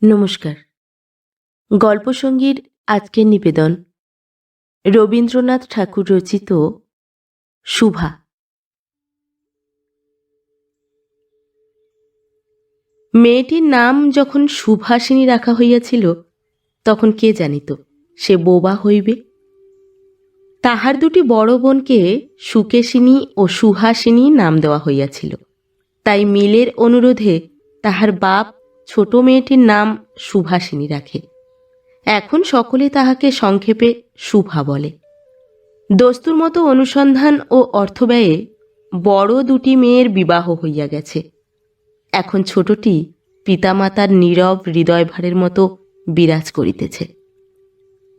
নমস্কার। গল্পসঙ্গীর আজকের নিবেদন রবীন্দ্রনাথ ঠাকুর রচিত সুভা। মেয়েটির নাম যখন সুভাষিনী রাখা হইয়াছিল তখন কে জানিত সে বোবা হইবে। তাহার দুটি বড় বোনকে সুকেশিনী ও সুহাসিনী নাম দেওয়া হইয়াছিল। তাই মিলের অনুরোধে তাহার বাপ ছোট মেয়েটির নাম সুভাষিনী রাখে। এখন সকলে তাহাকে সংক্ষেপে সুভা বলে। দস্তুর মতো অনুসন্ধান ও অর্থব্যয়ে বড় দুটি মেয়ের বিবাহ হইয়া গেছে। এখন ছোটটি পিতামাতার নীরব হৃদয়ভারের মতো বিরাজ করিতেছে।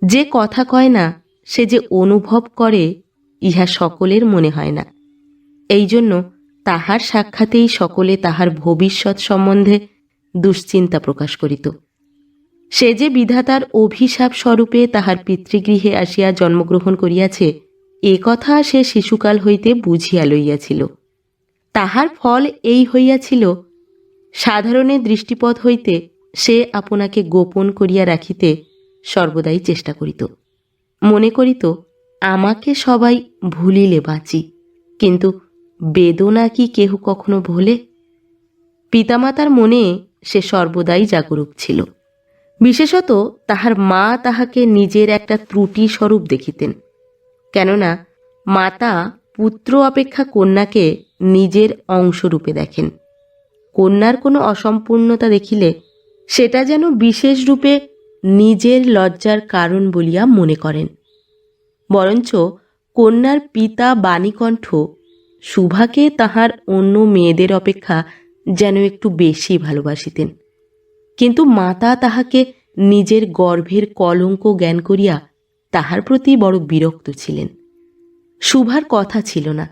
যে কথা কয় না সে যে অনুভব করে ইহা সকলের মনে হয় না। এই জন্য তাহার সাক্ষাতেই সকলে তাহার ভবিষ্যৎ সম্বন্ধে দুশ্চিন্তা প্রকাশ করিত। সে যে বিধাতার অভিশাপ স্বরূপে তাহার পিতৃগৃহে আসিয়া জন্মগ্রহণ করিয়াছে এ কথা সে শিশুকাল হইতে বুঝিয়া লইয়াছিল। তাহার ফল এই হইয়াছিল, সাধারণের দৃষ্টিপথ হইতে সে আপনাকে গোপন করিয়া রাখিতে সর্বদাই চেষ্টা করিত। মনে করিত আমাকে সবাই ভুলিলে বাঁচি, কিন্তু বেদনা কি কেহ কখনো ভোলে? পিতামাতার মনে সে সর্বদাই জাগরূক ছিল। বিশেষত তাহার মা তাহাকে নিজের একটা ত্রুটি স্বরূপ দেখিতেন। কেননা মাতা পুত্র অপেক্ষা কন্যাকে নিজের অংশরূপে দেখেন। কন্যার কোনো অসম্পূর্ণতা দেখিলে সেটা যেন বিশেষ রূপে নিজের লজ্জার কারণ বলিয়া মনে করেন। বরঞ্চ কন্যার পিতা বাণীকণ্ঠ সুভাকে তাহার অন্য মেয়েদের অপেক্ষা যেন একটু বেশি ভালোবাসিতেন। কিন্তু মাতা তাহাকে নিজের গর্ভের কলঙ্ক জ্ঞান করিয়া তাহার প্রতি বড় বিরক্ত ছিলেন। সুভার কথা ছিল না,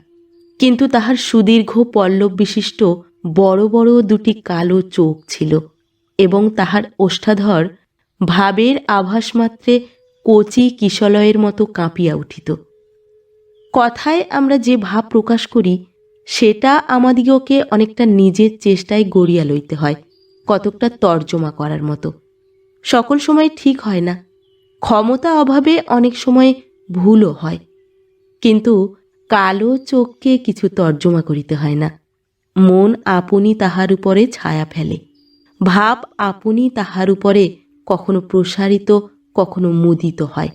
কিন্তু তাহার সুদীর্ঘ পল্লব বিশিষ্ট বড় বড় দুটি কালো চোখ ছিল এবং তাহার ওষ্ঠাধর ভাবের আভাস মাত্রে কচি কিশলয়ের মতো কাঁপিয়া উঠিত। কথায় আমরা যে ভাব প্রকাশ করি সেটা আমাদিগকে অনেকটা নিজের চেষ্টায় গড়িয়া লইতে হয়, কতকটা তর্জমা করার মতো। সকল সময় ঠিক হয় না, ক্ষমতা অভাবে অনেক সময় ভুলও হয়। কিন্তু কালো চোখকে কিছু তর্জমা করিতে হয় না। মন আপনি তাহার উপরে ছায়া ফেলে, ভাব আপনি তাহার উপরে কখনো প্রসারিত, কখনো মুদিত হয়,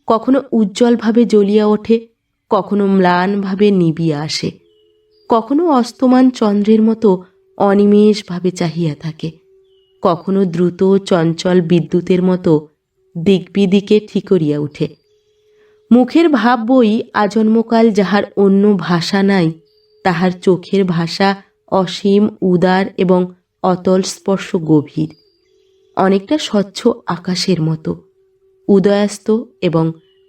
কখনো উজ্জ্বলভাবে জ্বলিয়া ওঠে, কখনো ম্লানভাবে নিবিয়া আসে, কখনো অস্তমান চন্দ্রের মতো অনিমেষভাবে চাহিয়া থাকে, কখনো দ্রুত চঞ্চল বিদ্যুতের মতো দিকবিদিকে ঠিকরিয়া উঠে। মুখের ভাব বই আজন্মকাল যাহার অন্য ভাষা নাই, তাহার চোখের ভাষা অসীম, উদার এবং অতল স্পর্শ গভীর, অনেকটা স্বচ্ছ আকাশের মতো, উদয়াস্ত এবং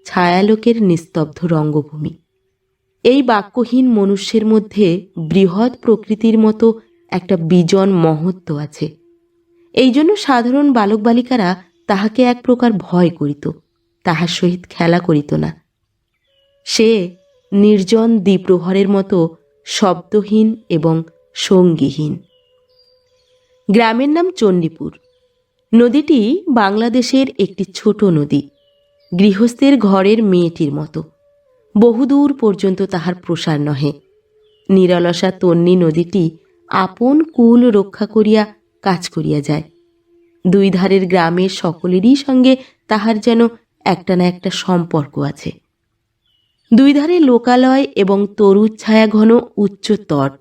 ছায়ালোকের নিস্তব্ধ রঙ্গভূমি। এই বাক্যহীন মনুষ্যের মধ্যে বৃহৎ প্রকৃতির মতো একটা বিজন মহত্ব আছে। এই জন্য সাধারণ বালক বালিকারা তাহাকে এক প্রকার ভয় করিত, তাহার সহিত খেলা করিত না। সে নির্জন দ্বিপ্রহরের মতো শব্দহীন এবং সঙ্গীহীন। গ্রামের নাম চণ্ডীপুর। নদীটি বাংলাদেশের একটি ছোট নদী, গৃহস্থের ঘরের মেয়েটির মতো। বহুদূর পর্যন্ত তাহার প্রসার নহে। নিরলসা তন্বী নদীটি আপন কুল রক্ষা করিয়া কাজ করিয়া যায়। দুই ধারের গ্রামের সকলেরই সঙ্গে তাহার যেন একটা না একটা সম্পর্ক আছে। দুই ধারে লোকালয় এবং তরুর ছায়া ঘন উচ্চ তট।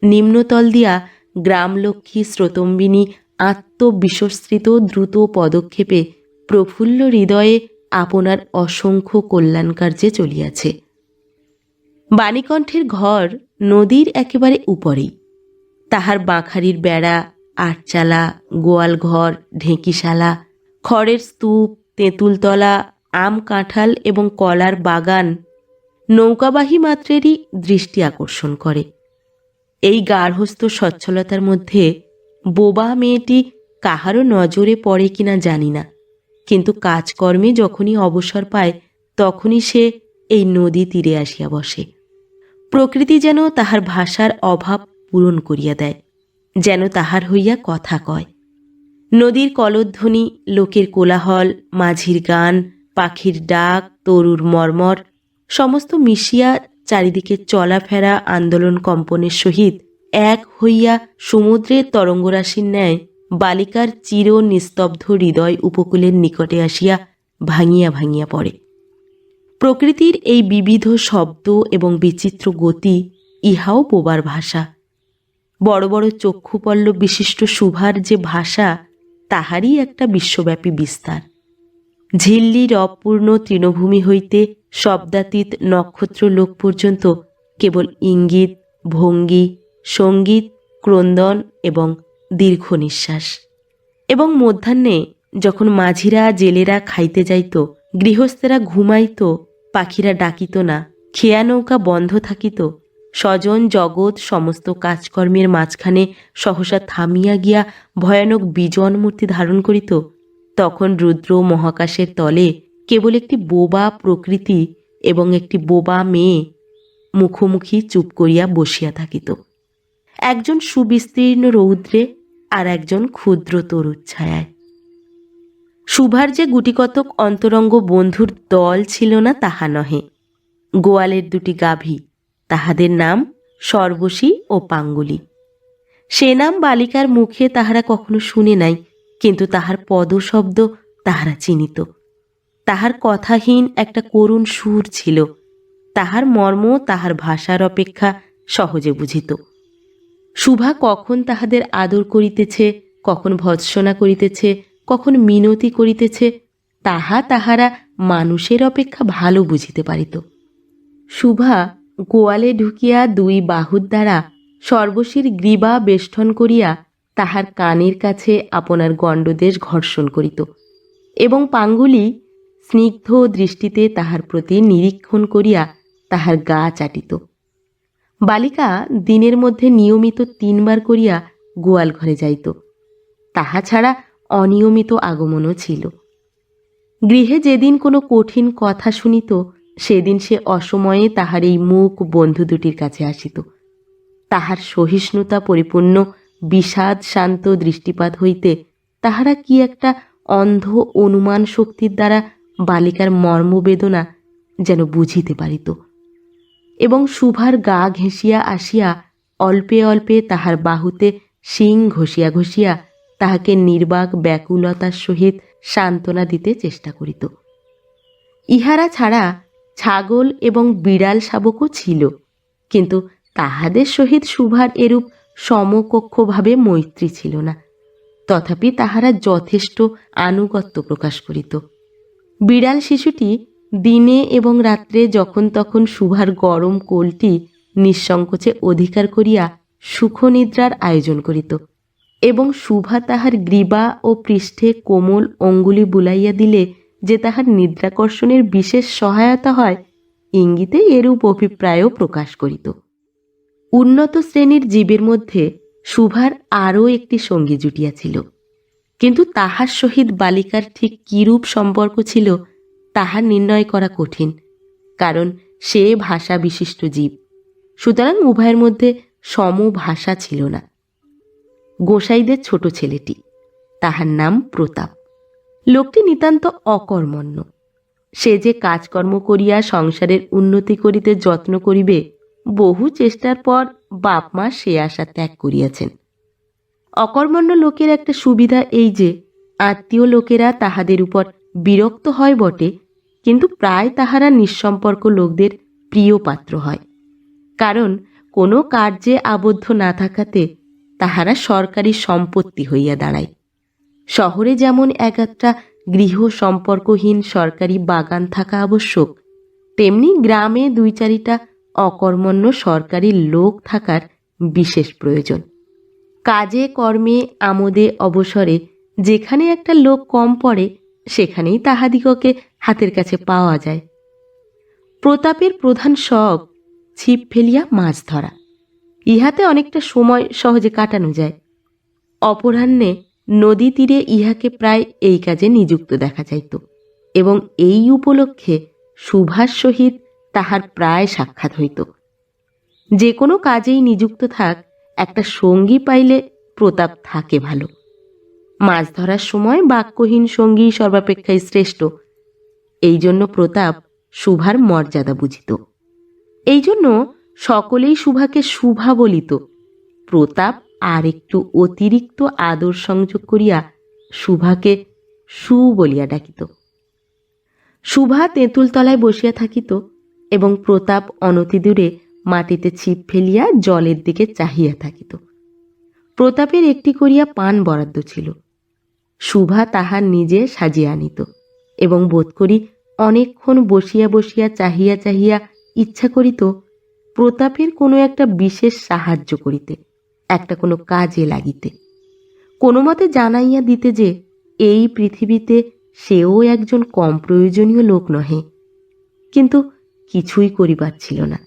নিম্নতল দিয়া গ্রামলক্ষ্মী স্রোতম্বিনী আত্মবিসস্মৃত দ্রুত পদক্ষেপে প্রফুল্ল হৃদয়ে আপনার অসংখ্য কল্যাণ কার্যে চলিয়াছে। বাণীকণ্ঠের ঘর নদীর একেবারে উপরেই। তাহার বাঁখারির বেড়া, আটচালা, গোয়ালঘর, ঢেঁকিশালা, খড়ের স্তূপ, তেঁতুলতলা, আম কাঁঠাল এবং কলার বাগান নৌকাবাহী মাত্রেরই দৃষ্টি আকর্ষণ করে। এই গার্হস্থ সচ্ছলতার মধ্যে বোবা মেয়েটি কাহারও নজরে পড়ে কিনা জানি না, কিন্তু কাজকর্মে যখনই অবসর পায় তখনই সে এই নদী তীরে আসিয়া বসে। প্রকৃতি যেন তাহার ভাষার অভাব পূরণ করিয়া দেয়, যেন তাহার হইয়া কথা কয়। নদীর কলধ্বনি, লোকের কোলাহল, মাঝির গান, পাখির ডাক, তরুর মর্মর সমস্ত মিশিয়া চারিদিকে চলাফেরা আন্দোলন কম্পনের সহিত এক হইয়া সমুদ্রের তরঙ্গরাশির ন্যায় বালিকার চির নিস্তব্ধ হৃদয় উপকূলের নিকটে আসিয়া ভাঙিয়া ভাঙিয়া পড়ে। প্রকৃতির এই বিবিধ শব্দ এবং বিচিত্র গতি ইহাও বোবার ভাষা। বড় বড় চক্ষুপল্লব বিশিষ্ট সুভার যে ভাষা, তাহারই একটা বিশ্বব্যাপী বিস্তার। ঝিল্লির অপূর্ণ তৃণভূমি হইতে শব্দাতীত নক্ষত্রলোক পর্যন্ত কেবল ইঙ্গিত, ভঙ্গি, সঙ্গীত, ক্রন্দন এবং দীর্ঘ নিঃশ্বাস। এবং মধ্যাহ্নে যখন মাঝিরা জেলেরা খাইতে যাইত, গৃহস্থেরা ঘুমাইত, পাখিরা ডাকিত না, খেয়া নৌকা বন্ধ থাকিত, স্বজন জগৎ সমস্ত কাজকর্মের মাঝখানে সহসা থামিয়া গিয়া ভয়ানক বিজন মূর্তি ধারণ করিত, তখন রুদ্র মহাকাশের তলে কেবল একটি বোবা প্রকৃতি এবং একটি বোবা মেয়ে মুখোমুখি চুপ করিয়া বসিয়া থাকিত। একজন সুবিস্তীর্ণ রৌদ্রে, আর একজন ক্ষুদ্র তরুচ্ছায়ায়। সুভার যে গুটিকতক অন্তরঙ্গ বন্ধুর দল ছিল না তাহা নহে। গোয়ালের দুটি গাভী, তাহাদের নাম সর্বশী ও পাঙ্গুলি। সে নাম বালিকার মুখে তাহারা কখনো শুনে নাই, কিন্তু তাহার পদশব্দ তাহারা চিনিত। তাহার কথাহীন একটা করুণ সুর ছিল, তাহার মর্ম তাহার ভাষার অপেক্ষা সহজে বুঝিত। শুভা কখন তাহাদের আদর করিতেছে, কখন ভৎসনা করিতেছে, কখন মিনতি করিতেছে, তাহা তাহারা মানুষের অপেক্ষা ভালো বুঝিতে পারিত। শুভা গোয়ালে ঢুকিয়া দুই বাহুর দ্বারা সর্বশীর গ্রীবা বেষ্টন করিয়া তাহার কানের কাছে আপনার গণ্ডদেশ ঘর্ষণ করিত, এবং পাঙ্গুলি স্নিগ্ধ দৃষ্টিতে তাহার প্রতি নিরীক্ষণ করিয়া তাহার গা চাটিত। বালিকা দিনের মধ্যে নিয়মিত 3 বার করিয়া গোয়াল ঘরে যাইত। তাহা ছাড়া অনিয়মিত আগমনও ছিল। গৃহে যেদিন কোনো কঠিন কথা শুনিত, সেদিন সে অসময়ে তাহার এই মুখ বন্ধু দুটির কাছে আসিত। তাহার সহিষ্ণুতা পরিপূর্ণ বিষাদ শান্ত দৃষ্টিপাত হইতে তাহারা কি একটা অন্ধ অনুমান শক্তির দ্বারা বালিকার মর্মবেদনা যেন বুঝিতে পারিত, এবং শুভার গা ঘেঁষিয়া আসিয়া অল্পে অল্পে তাহার বাহুতে শিং ঘষিয়া ঘষিয়া তাহাকে নির্বাক ব্যাকুলতার সহিত সান্ত্বনা দিতে চেষ্টা করিত। ইহারা ছাড়া ছাগল এবং বিড়াল শাবকও ছিল, কিন্তু তাহাদের সহিত শুভার এরূপ সমকক্ষভাবে মৈত্রী ছিল না। তথাপি তাহারা যথেষ্ট আনুগত্য প্রকাশ করিত। বিড়াল শিশুটি দিনে এবং রাত্রে যখন তখন শুভার গরম কোলটি নিঃসংকোচে অধিকার করিয়া সুখনিদ্রার আয়োজন করিত, এবং শুভা তাহার গ্রীবা ও পৃষ্ঠে কোমল অঙ্গুলি বুলাইয়া দিলে যে তাহার নিদ্রাকর্ষণের বিশেষ সহায়তা হয়, ইঙ্গিতে এরূপ অভিপ্রায়ও প্রকাশ করিত। উন্নত শ্রেণীর জীবের মধ্যে শুভার আরও একটি সঙ্গী জুটিয়াছিল, কিন্তু তাহার সহিত বালিকার ঠিক কিরূপ সম্পর্ক ছিল তাহা নির্ণয় করা কঠিন, কারণ সে ভাষা বিশিষ্ট জীব। সুতরাং উভয়ের মধ্যে সমভাষা ছিল না। গোসাইদের ছোট ছেলেটি, তাহার নাম প্রতাপ। লোকটি নিতান্ত অকর্মণ্য। সে যে কাজকর্ম করিয়া সংসারের উন্নতি করিতে যত্ন করিবে, বহু চেষ্টার পর বাপ মা সে আশা ত্যাগ করিয়াছেন। অকর্মণ্য লোকের একটা সুবিধা এই যে আত্মীয় লোকেরা তাহাদের উপর বিরক্ত হয় বটে, কিন্তু প্রায় তাহারা নিঃসম্পর্ক লোকদের প্রিয় পাত্র হয়, কারণ কোনো কার্যে আবদ্ধ না থাকাতে তাহারা সরকারি সম্পত্তি হইয়া দাঁড়ায়। শহরে যেমন একটা গৃহ সম্পর্কহীন সরকারি বাগান থাকা আবশ্যক, তেমনি গ্রামে 2-4টা অকর্মণ্য সরকারি লোক থাকার বিশেষ প্রয়োজন। কাজে কর্মে আমোদে অবসরে যেখানে একটা লোক কম পড়ে, সেখানেই তাহাদিগকে হাতের কাছে পাওয়া যায়। প্রতাপের প্রধান শখ ছিপ ফেলিয়া মাছ ধরা। ইহাতে অনেকটা সময় সহজে কাটানো যায়। অপরাহ্নে নদী তীরে ইহাকে প্রায় এই কাজে নিযুক্ত দেখা যাইত, এবং এই উপলক্ষে শুভার সহিত তাহার প্রায় সাক্ষাৎ হইত। যে কোনো কাজেই নিযুক্ত থাক, একটা সঙ্গী পাইলে প্রতাপ থাকে ভালো। মাছ ধরার সময় বাক্যহীন সঙ্গী সর্বাপেক্ষাই শ্রেষ্ঠ। এই জন্য প্রতাপ শুভার মর্যাদা বুঝিত। এই জন্য সকলেই শুভাকে শুভা বলিত। প্রতাপ আর একটু অতিরিক্ত আদর সংযোগ করিয়া শুভাকে সু বলিয়া ডাকিত। শুভা তেঁতুল তলায় বসিয়া থাকিত এবং প্রতাপ অনতিদূরে মাটিতে ছিপ ফেলিয়া জলের দিকে চাহিয়া থাকিত। প্রতাপের একটি করিয়া পান বরাদ্দ ছিল। শুভা তাহার নিজে সাজিয়া আনিত এবং বোধ করি অনেকক্ষণ বসিয়া বসিয়া চাহিয়া চাহিয়া ইচ্ছা করিত প্রতাপের কোনো একটা বিশেষ সাহায্য করিতে, একটা কোনো কাজে লাগিতে, কোনো মতে জানাইয়া দিতে যে এই পৃথিবীতে সেও একজন কম প্রয়োজনীয় লোক নহে। কিন্তু কিছুই করিবার ছিল না।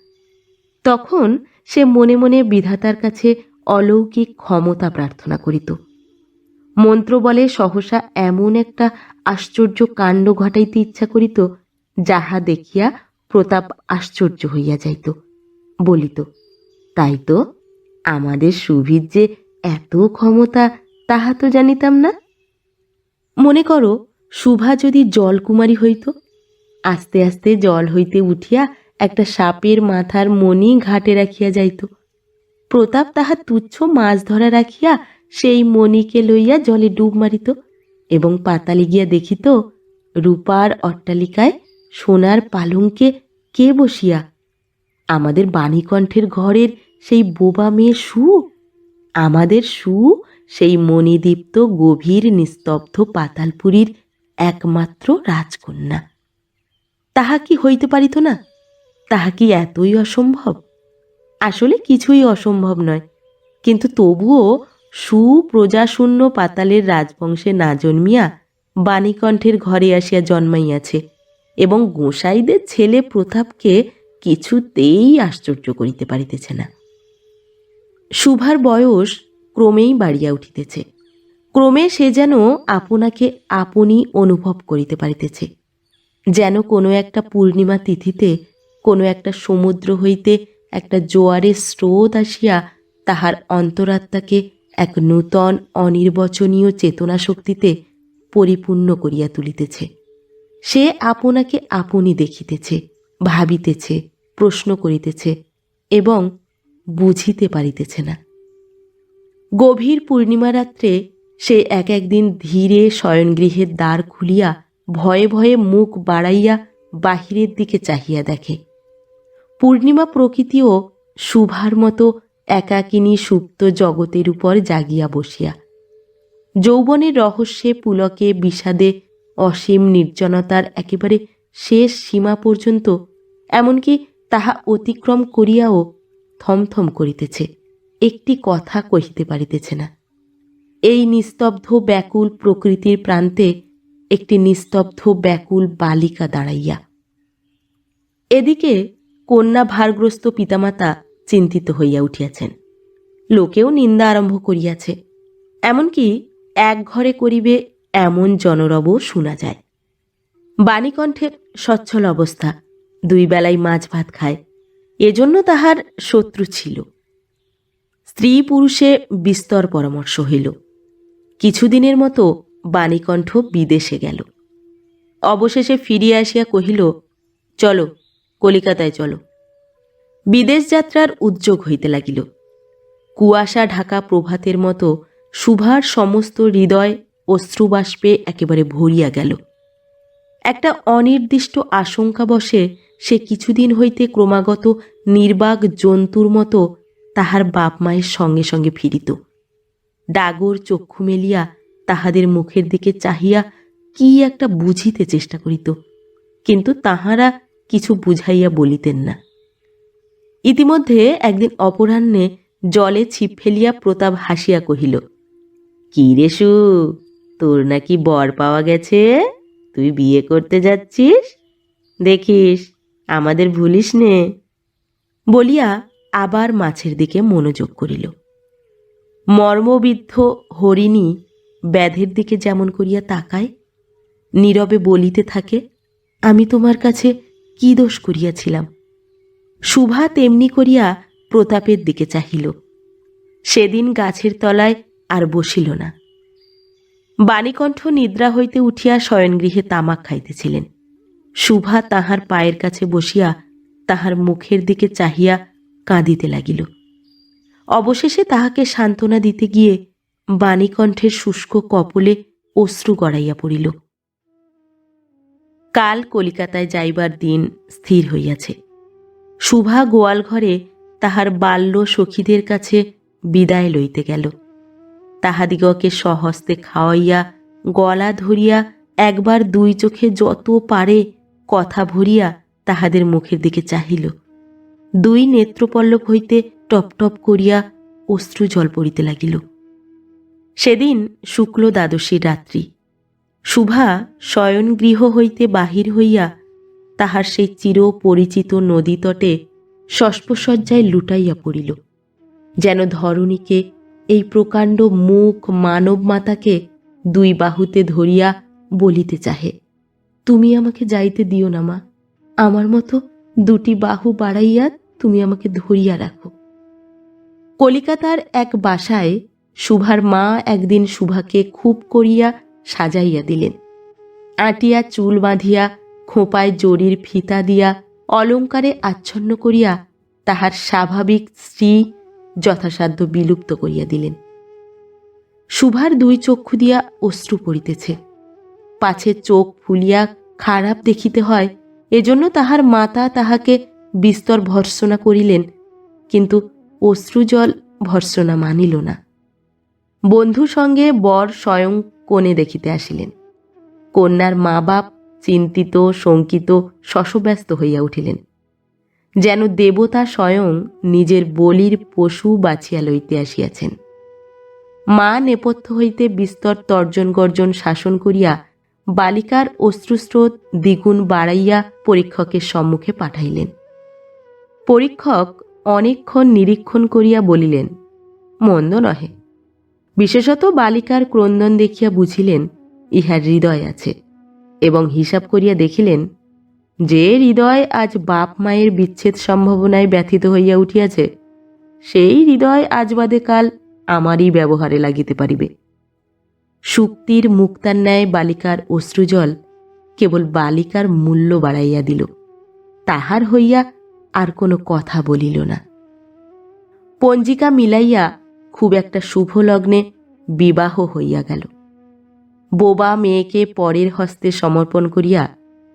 তখন সে মনে মনে বিধাতার কাছে অলৌকিক ক্ষমতা প্রার্থনা করিত। মন্ত্র বলে সহসা এমন একটা আশ্চর্য কাণ্ড ঘটাইতে ইচ্ছা করিত, যাহা দেখিয়া প্রতাপ আশ্চর্য হইয়া যাইত, বলিত, তাই তো, আমাদের সুভির যে এত ক্ষমতা তাহা তো জানিতাম না। মনে করো শুভা যদি জলকুমারী হইত, আস্তে আস্তে জল হইতে উঠিয়া একটা সাপের মাথার মণি ঘাটে রাখিয়া যাইত। প্রতাপ তাহা তুচ্ছ মাছ ধরা রাখিয়া সেই মণিকে লইয়া জলে ডুব মারিত এবং পাতালে গিয়া দেখিত রূপার অট্টালিকায় সোনার পালঙ্কে কে বসিয়া? আমাদের বাণীকণ্ঠের ঘরের সেই বোবা মেয়ে সু। আমাদের সু সেই মণিদীপ্ত গভীর নিস্তব্ধ পাতালপুরীর একমাত্র রাজকন্যা। তাহা কি হইতে পারিত না? তাহা কি এতই অসম্ভব? আসলে কিছুই অসম্ভব নয়, কিন্তু তবুও সুপ্রজাশূন্য পাতালের রাজবংশে না জন্মিয়া বাণীকণ্ঠের ঘরে আসিয়া জন্মাইয়াছে এবং গোসাইদের ছেলে প্রতাপকে কিছুতেই আশ্চর্য করিতে পারিতেছে না। শুভার বয়স ক্রমেই বাড়িয়া উঠিতেছে। ক্রমে সে যেন আপনাকে আপনি অনুভব করিতে পারিতেছে, যেন কোনো একটা পূর্ণিমা তিথিতে কোনো একটা সমুদ্র হইতে একটা জোয়ারের স্রোত আসিয়া তাহার অন্তরাত্মাকে এক নূতন অনির্বচনীয় চেতনা শক্তিতে পরিপূর্ণ করিয়া তুলিতেছে। সে আপনাকে আপনি দেখিতেছে, ভাবিতেছে, প্রশ্ন করিতেছে এবং বুঝিতে পারিতেছে না। গভীর পূর্ণিমা রাত্রে সে এক একদিন ধীরে শয়নগৃহের দ্বার খুলিয়া ভয়ে ভয়ে মুখ বাড়াইয়া বাহিরের দিকে চাহিয়া দেখে। পূর্ণিমা প্রকৃতিও শুভার মতো একাকিনী সুপ্ত জগতের উপর জাগিয়া বসিয়া, যৌবনের রহস্যে পুলকে বিষাদে অসীম নির্জনতার একেবারে শেষ সীমা পর্যন্ত, এমনকি তাহা অতিক্রম করিয়াও থমথম করিতেছে, একটি কথা কহিতে পারিতেছে না। এই নিস্তব্ধ ব্যাকুল প্রকৃতির প্রান্তে একটি নিস্তব্ধ ব্যাকুল বালিকা দাঁড়াইয়া। এদিকে কন্যা ভারগ্রস্ত পিতামাতা চিন্তিত হইয়া উঠিয়াছেন। লোকেও নিন্দা আরম্ভ করিয়াছে, এমনকি এক ঘরে করিবে এমন জনরব শোনা যায়। বাণীকণ্ঠের সচ্ছল অবস্থা, দুই বেলায় মাছ ভাত খায়, এজন্য তাহার শত্রু ছিল। স্ত্রী পুরুষে বিস্তর পরামর্শ হইল। কিছুদিনের মতো বাণীকণ্ঠ বিদেশে গেল। অবশেষে ফিরিয়া আসিয়া কহিল, চলো, কলিকাতায় চলো। বিদেশ যাত্রার উদ্যোগ হইতে লাগিল। কুয়াশা ঢাকা প্রভাতের মতো শুভার সমস্ত হৃদয় অশ্রুবাষ্পে একেবারে ভরিয়া গেল। একটা অনির্দিষ্ট আশঙ্কা বশে সে কিছুদিন হইতে ক্রমাগত নির্বাক জন্তুর মতো তাহার বাপ মায়ের সঙ্গে সঙ্গে ফিরিত। ডাগর চক্ষু মেলিয়া তাহাদের মুখের দিকে চাহিয়া কি একটা বুঝিতে চেষ্টা করিত, কিন্তু তাহারা কিছু বুঝাইয়া বলিতেন না। ইতিমধ্যে একদিন অপরাহ্নে জলে ছিপ ফেলিয়া প্রতাপ হাসিয়া কহিল, কি রে সু, তোর নাকি বর পাওয়া গেছে? তুই বিয়ে করতে যাচ্ছিস? দেখিস, আমাদের ভুলিস নে। বলিয়া আবার মাছের দিকে মনোযোগ করিল। মর্মবিদ্ধ হরিণী ব্যাধের দিকে যেমন করিয়া তাকায়, নীরবে বলিতে থাকে, আমি তোমার কাছে কি দোষ করিয়াছিলাম? শুভা তেমনি করিয়া প্রতাপের দিকে চাহিল। সেদিন গাছের তলায় আর বসিল না। বাণীকণ্ঠ নিদ্রা হইতে উঠিয়া শয়নগৃহে তামাক খাইতেছিলেন। শুভা তাহার পায়ের কাছে বসিয়া তাহার মুখের দিকে চাহিয়া কাঁদিতে লাগিল। অবশেষে তাহাকে সান্ত্বনা দিতে গিয়ে বাণীকণ্ঠের শুষ্ক কপলে অশ্রু গড়াইয়া পড়িল। কাল কলিকাতায় যাইবার দিন স্থির হইয়াছে। শুভা গোয়াল ঘরে তাহার বাল্য সখীদের কাছে বিদায় লইতে গেল। তাহাদিগকে স্বহস্তে খাওয়াইয়া গলা ধরিয়া একবার দুই চোখে যত পারে কথা ভরিয়া তাহাদের মুখের দিকে চাহিল। দুই নেত্রপল্লব হইতে টপ টপ করিয়া অশ্রু জল পড়িতে লাগিল। সেদিন শুক্ল দ্বাদশীর রাত্রি। শুভা শয়নগৃহ হইতে বাহির হইয়া তাহার সেই চির পরিচিত নদীতটে শস্পসজ্জায় লুটাইয়া পড়িল, যেন ধরণীকে, এই প্রকাণ্ড মুখ মানব মাতাকে দুই বাহুতে ধরিয়া বলিতে চাহে, তুমি আমাকে যাইতে দিও না মা, আমার মতো দুটি বাহু বাড়াইয়া তুমি আমাকে ধরিয়া রাখো। কলিকাতার এক বাসায় শুভার মা একদিন শুভাকে খুব করিয়া সাজাইয়া দিলেন। আটিয়া চুল বাঁধিয়া খোঁপায় জরির ফিতা দিয়া অলঙ্কারে আচ্ছন্ন করিয়া তাহার স্বাভাবিক স্ত্রী যথাসাধ্য বিলুপ্ত করিয়া দিলেন। শুভার দুই চক্ষু দিয়া অশ্রু পড়িতেছে। পাছে চোখ ফুলিয়া খারাপ দেখিতে হয়, এজন্য তাহার মাতা তাহাকে বিস্তর ভর্ৎসনা করিলেন, কিন্তু অশ্রুজল ভর্ৎসনা মানিল না। বন্ধু সঙ্গে বর স্বয়ং কনে দেখিতে আসিলেন। কন্যার মা বাপ চিন্তিত শঙ্কিত শশব্যস্ত হইয়া উঠিলেন, যেন দেবতা স্বয়ং নিজের বলির পশু বাছিয়া লইতে আসিয়াছেন। মা নেপথ্য হইতে বিস্তর তর্জন গর্জন শাসন করিয়া বালিকার অশ্রুস্রোত দ্বিগুণ বাড়াইয়া পরীক্ষকের সম্মুখে পাঠাইলেন। পরীক্ষক অনেকক্ষণ নিরীক্ষণ করিয়া বলিলেন, মন্দ নহে। বিশেষত বালিকার ক্রন্দন দেখিয়া বুঝিলেন ইহার হৃদয় আছে, এবং হিসাব করিয়া দেখিলেন যে হৃদয় আজ বাপ মায়ের বিচ্ছেদ সম্ভাবনায় ব্যথিত হইয়া উঠিয়াছে, সেই হৃদয় আজ বাদে কাল আমারই ব্যবহারে লাগিতে পারিবে। শুক্তির মুক্তার ন্যায় বালিকার অশ্রুজল কেবল বালিকার মূল্য বাড়াইয়া দিল, তাহার হইয়া আর কোনো কথা বলিল না। পঞ্জিকা মিলাইয়া খুব একটা শুভ লগ্নে বিবাহ হইয়া গেল। বোবা মেয়েকে পরের হস্তে সমর্পণ করিয়া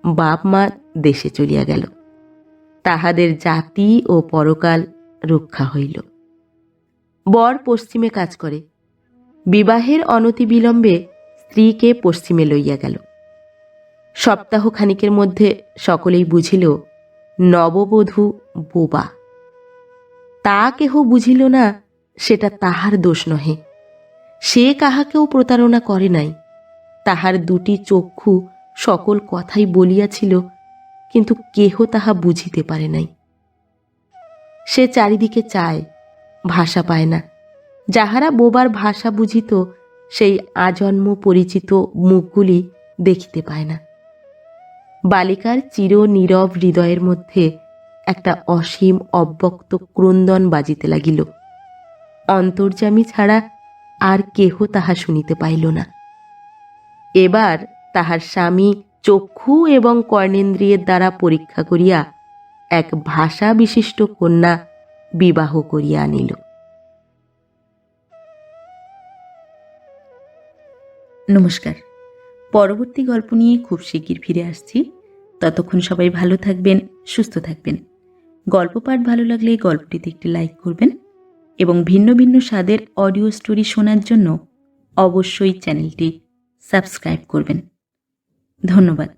বাপ মা দেশে চলিয়া গেল। তাহাদের জাতি ও পরকাল রক্ষা হইল। বর পশ্চিমে কাজ করে। বিবাহের অনতিবিলম্বে স্ত্রীকে পশ্চিমে লইয়া গেল। সপ্তাহ খানিকের মধ্যে সকলেই বুঝিল নববধূ বোবা। তা কেহ বুঝিল না, সেটা তাহার দোষ নহে। সে কাহাকেও প্রতারণা করে নাই। তাহার দুটি চক্ষু সকল কথাই বলিয়াছিল, কিন্তু কেহ তাহা বুঝিতে পারে নাই। সে চারিদিকে চায়, ভাষা পায় না। যাহারা বোবার ভাষা বুঝিত, সেই আজন্ম পরিচিত মুখগুলি দেখিতে পায় না। বালিকার চির নীরব হৃদয়ের মধ্যে একটা অসীম অব্যক্ত ক্রন্দন বাজিতে লাগিল। অন্তর্যামী ছাড়া আর কেহ তাহা শুনিতে পাইল না। এবার তাহার স্বামী চক্ষু এবং কর্ণেন্দ্রিয়ের দ্বারা পরীক্ষা করিয়া এক ভাষা বিশিষ্ট কন্যা বিবাহ করিয়া আনিল। নমস্কার। পরবর্তী গল্প নিয়ে খুব শিগগির ফিরে আসছি। ততক্ষণ সবাই ভালো থাকবেন, সুস্থ থাকবেন। গল্প পাঠ ভালো লাগলে গল্পটিতে একটি লাইক করবেন এবং ভিন্ন ভিন্ন স্বাদের অডিও স্টোরি শোনার জন্য অবশ্যই চ্যানেলটি সাবস্ক্রাইব করবেন। ধন্যবাদ।